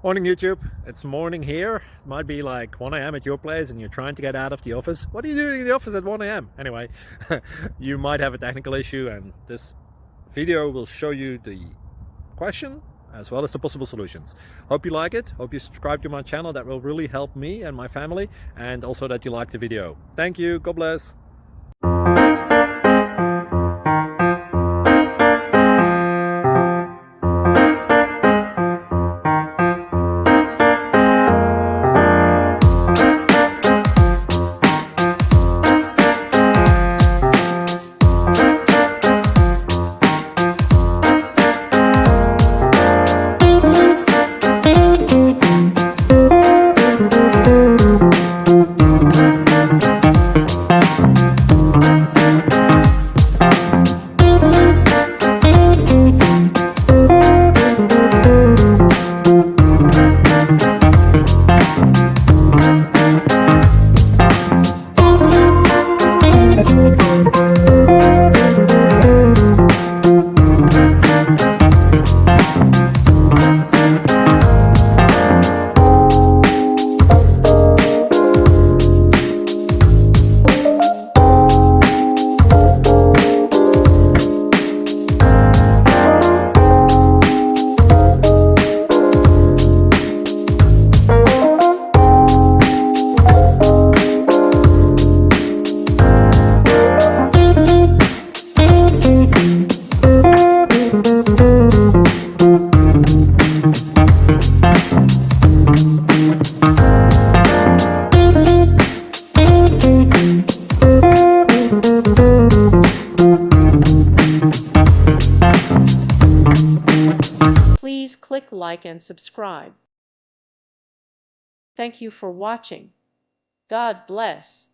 Morning YouTube, it's morning here. It might be like 1 a.m. at your place and you're trying to get out of the office. What are you doing in the office at 1 a.m.? Anyway, you might have a technical issue and this video will show you the question as well as the possible solutions. Hope you like it, hope you subscribe to my channel. That will really help me and my family, and also that you like the video. Thank you, God bless. Please click like and subscribe. Thank you for watching. God bless.